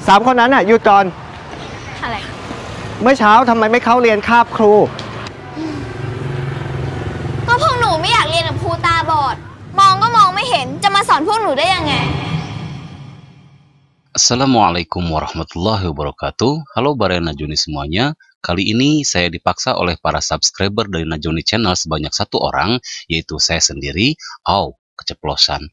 3 คนนั้นน่ะหยุดก่อนอะไร เมื่อเช้าทำไมไม่เข้าเรียนคาบครูก็พวกหนูไม่อยากเรียนกับครูตาบอดมองก็มองไม่เห็นจะมาสอนพวกหนูได้ยังไง Assalamualaikum warahmatullahi wabarakatuh. Halo Bare Najoni semuanya. Kali ini saya dipaksa oleh para subscriber dari Najoni Channel sebanyak 1 orang, yaitu saya sendiri. Keceplosan.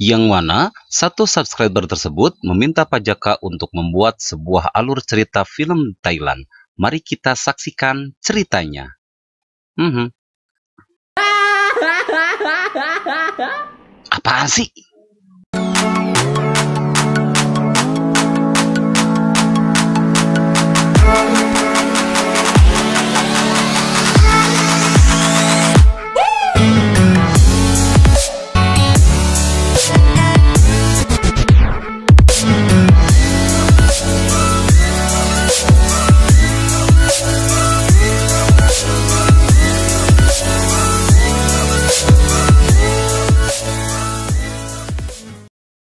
Yang mana satu subscriber tersebut meminta Pak Jaka untuk membuat sebuah alur cerita film Thailand. Mari kita saksikan ceritanya. Apaan sih?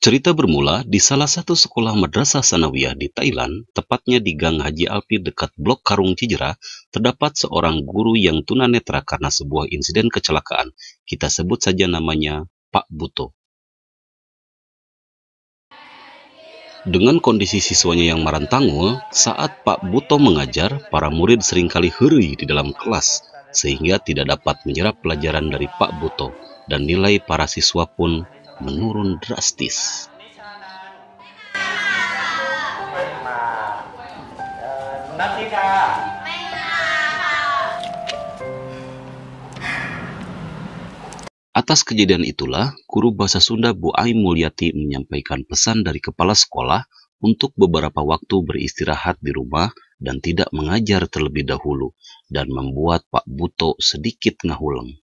Cerita bermula di salah satu sekolah madrasah sanawiyah di Thailand, tepatnya di Gang Haji Alpi dekat Blok Karung Cijera, terdapat seorang guru yang tunanetra karena sebuah insiden kecelakaan. Kita sebut saja namanya Pak Buto. Dengan kondisi siswanya yang marantangul, saat Pak Buto mengajar, para murid seringkali heri di dalam kelas, sehingga tidak dapat menyerap pelajaran dari Pak Buto, dan nilai para siswa pun menurun drastis. Atas kejadian itulah, guru bahasa Sunda Bu Ai Mulyati menyampaikan pesan dari kepala sekolah untuk beberapa waktu beristirahat di rumah dan tidak mengajar terlebih dahulu, dan membuat Pak Buto sedikit ngahuleng.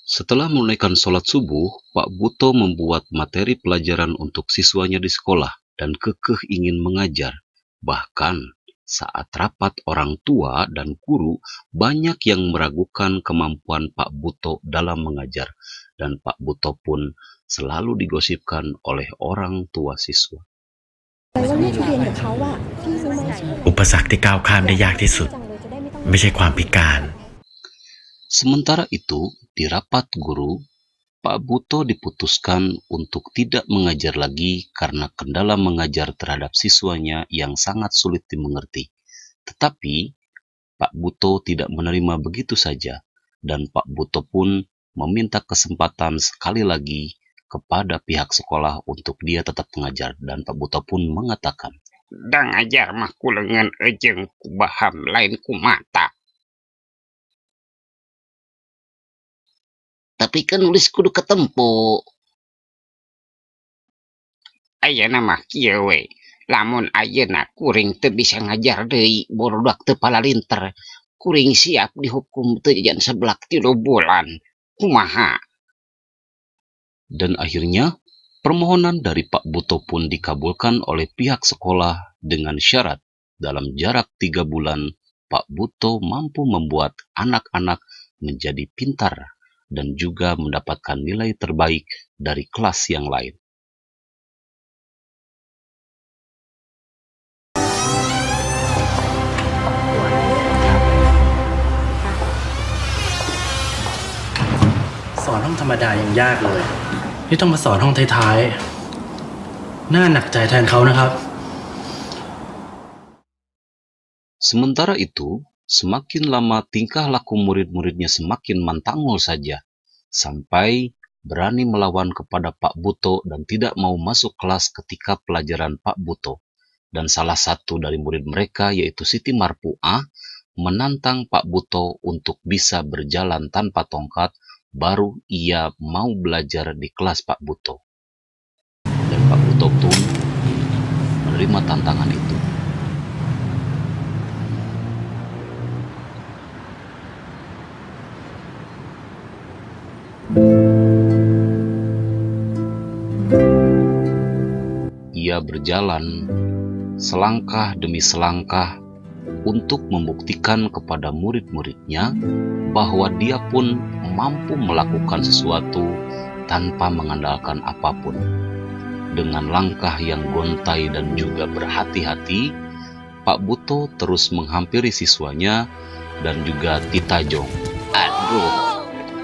Setelah menunaikan sholat subuh, Pak Buto membuat materi pelajaran untuk siswanya di sekolah dan kekeh ingin mengajar. Bahkan saat rapat orang tua dan guru, banyak yang meragukan kemampuan Pak Buto dalam mengajar, dan Pak Buto pun selalu digosipkan oleh orang tua siswa. อุปสรรคที่ก้าวข้ามได้ยากที่สุดไม่ใช่ความพิการ Sementara itu, di rapat guru, Pak Buto diputuskan untuk tidak mengajar lagi karena kendala mengajar terhadap siswanya yang sangat sulit dimengerti. Tetapi, Pak Buto tidak menerima begitu saja, dan Pak Buto pun meminta kesempatan sekali lagi kepada pihak sekolah untuk dia tetap mengajar, dan Pak Buto pun mengatakan, "Dang ajar mah kulengan ejeng kubaham lain ku mata. Tapi kan nulis kudu ketempo. Ayeuna mah kieu we, lamun ayeuna kuring teu bisa ngajar deui budak teu palalinter, kuring siap dihukum teu jajan seblak 3 bulan. Kumaha?" Dan akhirnya, permohonan dari Pak Buto pun dikabulkan oleh pihak sekolah dengan syarat dalam jarak 3 bulan, Pak Buto mampu membuat anak-anak menjadi pintar dan juga mendapatkan nilai terbaik dari kelas yang lain. Sọn ห้องธรรมดายังยากเลยนี่ต้องมาสอนห้องท้ายๆน่าหนักใจแทนเขานะครับ Sementara itu, semakin lama tingkah laku murid-muridnya semakin mantangul saja, sampai berani melawan kepada Pak Buto dan tidak mau masuk kelas ketika pelajaran Pak Buto. Dan salah satu dari murid mereka, yaitu Siti Marpuah, menantang Pak Buto untuk bisa berjalan tanpa tongkat, baru ia mau belajar di kelas Pak Buto. Dan Pak Buto pun menerima tantangan itu. Ia berjalan selangkah demi selangkah untuk membuktikan kepada murid-muridnya bahwa dia pun mampu melakukan sesuatu tanpa mengandalkan apapun. Dengan langkah yang gontai dan juga berhati-hati, Pak Buto terus menghampiri siswanya dan juga Titajong. Aduh,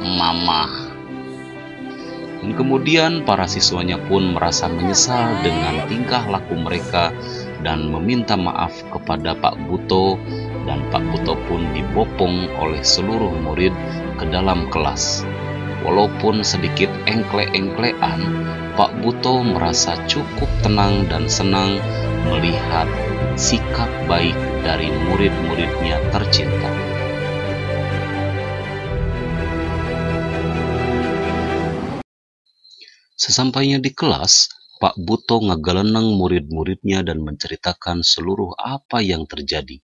Mama. Dan kemudian para siswanya pun merasa menyesal dengan tingkah laku mereka dan meminta maaf kepada Pak Buto, dan Pak Buto pun dibopong oleh seluruh murid ke dalam kelas. Walaupun sedikit engklek-engklekan, Pak Buto merasa cukup tenang dan senang melihat sikap baik dari murid-muridnya tercinta. Sesampainya di kelas, Pak Buto ngegeleneng murid-muridnya dan menceritakan seluruh apa yang terjadi.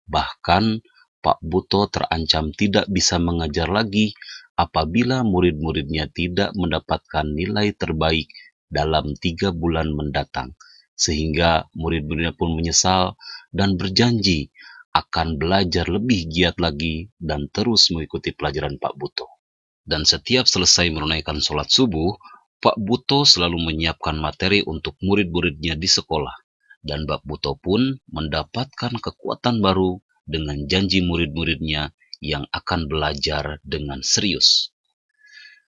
Bahkan, Pak Buto terancam tidak bisa mengajar lagi apabila murid-muridnya tidak mendapatkan nilai terbaik dalam 3 bulan mendatang. Sehingga murid-muridnya pun menyesal dan berjanji akan belajar lebih giat lagi dan terus mengikuti pelajaran Pak Buto. Dan setiap selesai menunaikan sholat subuh, Pak Buto selalu menyiapkan materi untuk murid-muridnya di sekolah. Dan Pak Buto pun mendapatkan kekuatan baru dengan janji murid-muridnya yang akan belajar dengan serius.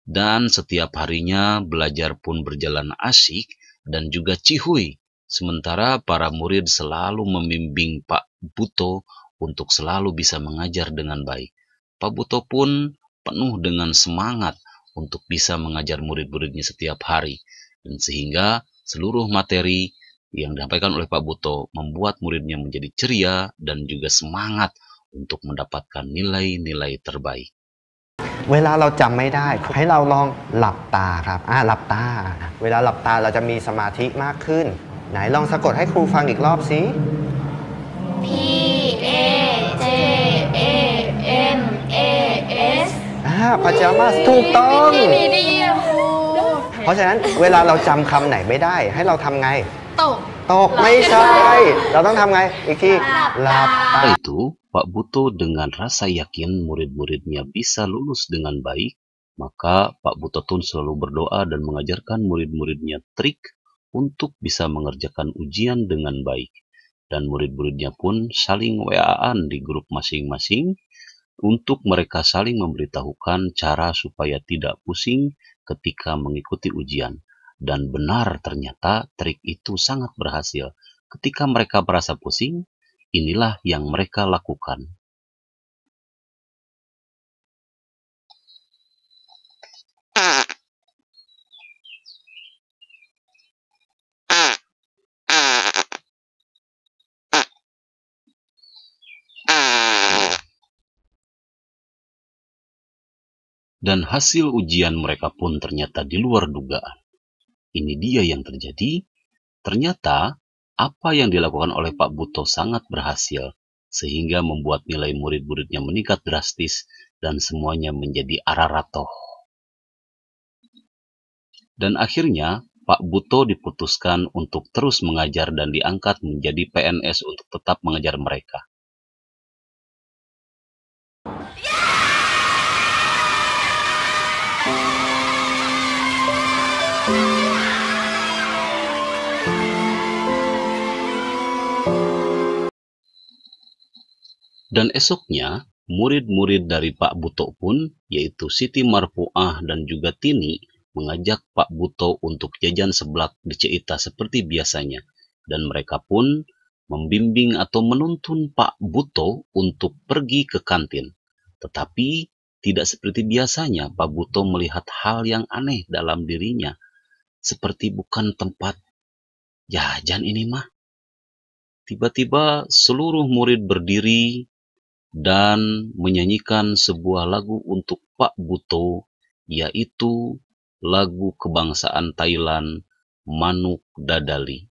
Dan setiap harinya belajar pun berjalan asyik dan juga cihuy. Sementara para murid selalu membimbing Pak Buto untuk selalu bisa mengajar dengan baik. Pak Buto pun penuh dengan semangat untuk bisa mengajar murid-muridnya setiap hari. Dan sehingga seluruh materi yang disampaikan oleh Pak Buto membuat muridnya menjadi ceria dan juga semangat untuk mendapatkan nilai-nilai terbaik. เวลาเราจำไม่ได้ให้เราลองหลับตาครับหลับตาเวลาหลับตาเราจะมีสมาธิมากขึ้นไหนลองสะกดให้ครูฟังอีกรอบสิ P A J A M A S พาจามาสถูกต้อง มีได้ยินครู เพราะฉะนั้นเวลาเราจำคำไหนไม่ได้ให้เราทำไง ตก ตกไม่ใช่ เราต้องทำไงอีกทีหลับตา Setelah itu, Pak Buto dengan rasa yakin murid-muridnya bisa lulus dengan baik, maka Pak Buto pun selalu berdoa dan mengajarkan murid-muridnya trik untuk bisa mengerjakan ujian dengan baik. Dan murid-muridnya pun saling WA-an di grup masing-masing untuk mereka saling memberitahukan cara supaya tidak pusing ketika mengikuti ujian. Dan benar ternyata trik itu sangat berhasil. Ketika mereka merasa pusing, inilah yang mereka lakukan. Dan hasil ujian mereka pun ternyata di luar dugaan. Ini dia yang terjadi. Ternyata apa yang dilakukan oleh Pak Buto sangat berhasil, sehingga membuat nilai murid-muridnya meningkat drastis dan semuanya menjadi araratoh. Dan akhirnya Pak Buto diputuskan untuk terus mengajar dan diangkat menjadi PNS untuk tetap mengajar mereka. Dan esoknya, murid-murid dari Pak Buto pun, yaitu Siti Marpuah dan juga Tini, mengajak Pak Buto untuk jajan seblak di Ciita seperti biasanya. Dan mereka pun membimbing atau menuntun Pak Buto untuk pergi ke kantin. Tetapi, tidak seperti biasanya, Pak Buto melihat hal yang aneh dalam dirinya. Seperti bukan tempat jajan ini mah. Tiba-tiba seluruh murid berdiri dan menyanyikan sebuah lagu untuk Pak Buto, yaitu lagu kebangsaan Thailand, Manuk Dadali.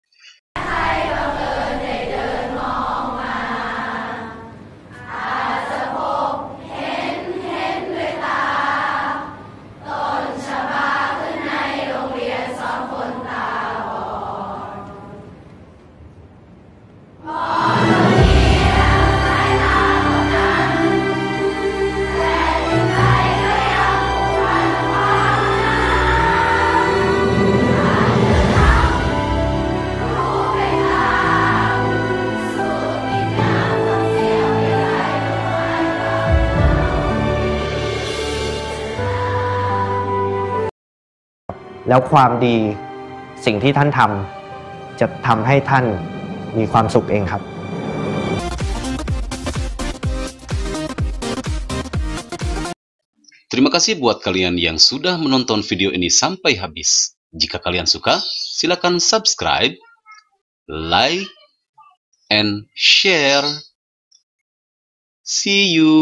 แล้วความดีสิ่งที่ท่านทำจะทำให้ท่านมีความสุขเองครับ Terima kasih buat kalian yang sudah menonton video ini sampai habis. Jika kalian suka, silakan subscribe, like, and share. See you.